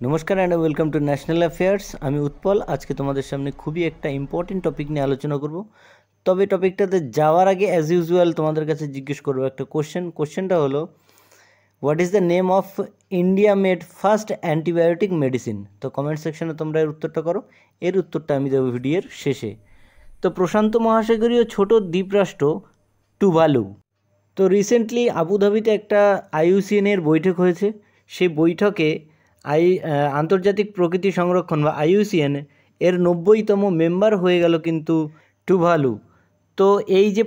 নমস্কার and welcome to national affairs. আমি উৎপল। আজকে তোমাদের সামনে খুবই একটা ইম্পর্টেন্ট টপিক নিয়ে আলোচনা করব। তবে টপিকটাতে যাওয়ার আগে অ্যাজ ইউজুয়াল তোমাদের কাছে জিজ্ঞেস করবো একটা কোশ্চেনটা হলো, what is the name of India made first antibiotic medicine? তো কমেন্ট সেকশনে তোমরা এর উত্তরটা করো। এর উত্তরটা আমি দেবো ভিডিওর শেষে। তো প্রশান্ত মহাসাগরীয় ছোট দ্বীপরাষ্ট্র টুভালু। তো রিসেন্টলি আবুধাবিতে একটা আইইউসিএনের বৈঠক হয়েছে। সেই বৈঠকে আন্তর্জাতিক প্রকৃতি সংরক্ষণ বা আইইউসিএন এর 90তম মেম্বার হয়ে গেল কিন্তু টুভালু। তো এই যে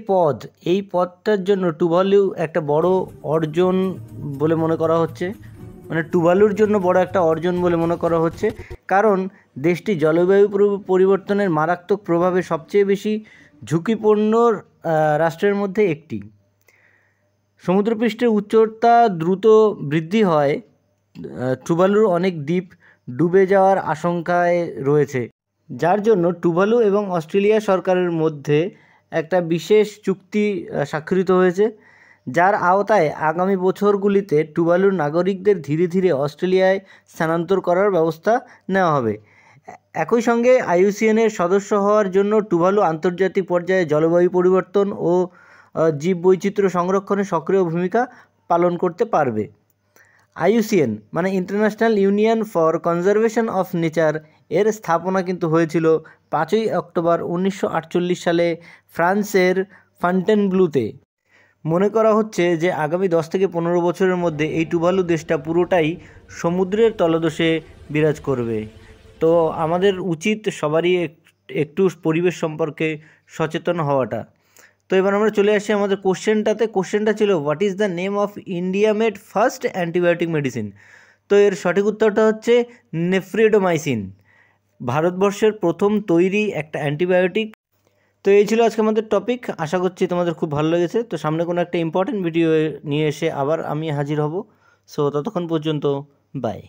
এই পদটার জন্য টুভালু একটা বড় অর্জন বলে মনে করা হচ্ছে, মানে টুভালুর জন্য বড় একটা অর্জন বলে মনে করা হচ্ছে, কারণ দেশটি জলবায়ু পরিবর্তনের মারাত্মক প্রভাবে সবচেয়ে বেশি ঝুঁকিপূর্ণ রাষ্ট্রের মধ্যে একটি। সমুদ্রপৃষ্ঠের উচ্চতা দ্রুত বৃদ্ধি হয়, টুভালুর অনেক দ্বীপ ডুবে যাওয়ার আশঙ্কায় রয়েছে, যার জন্য টুভালু এবং অস্ট্রেলিয়া সরকারের মধ্যে একটা বিশেষ চুক্তি স্বাক্ষরিত হয়েছে, যার আওতায় আগামী বছরগুলিতে টুভালুর নাগরিকদের ধীরে ধীরে অস্ট্রেলিয়ায় স্থানান্তর করার ব্যবস্থা নেওয়া হবে। একই সঙ্গে আইইউসিএনের সদস্য হওয়ার জন্য টুভালু আন্তর্জাতিক পর্যায়ে জলবায়ু পরিবর্তন ও জীববৈচিত্র্য সংরক্ষণে সক্রিয় ভূমিকা পালন করতে পারবে। আইইউসিএন মানে international union for conservation of nature এর স্থাপনা কিন্তু হয়েছিল 5ই অক্টোবর 1948 সালে ফ্রান্সের ফন্টেনব্লুতে। মনে করা হচ্ছে যে আগামী 10 থেকে 15 বছরের মধ্যে এই টুভালু দেশটা পুরোটাই সমুদ্রের তলদেশে বিরাজ করবে। তো আমাদের উচিত সবারই একটু পরিবেশ সম্পর্কে সচেতন হওয়াটা। তো এবার আমরা চলে আসি আমাদের কোশ্চেনটা ছিল, what is the name of India made first antibiotic medicine? তো এর সঠিক উত্তরটা হচ্ছে নেফ্রিডোমাইসিন, ভারতবর্ষের প্রথম তৈরি একটা অ্যান্টিবায়োটিক। তো এই ছিল আজকে আমাদের টপিক। আশা করছি তোমাদের খুব ভালো লেগেছে। তো সামনে কোনো একটা ইম্পর্টেন্ট ভিডিও নিয়ে এসে আবার আমি হাজির হব। সো ততক্ষণ পর্যন্ত বাই।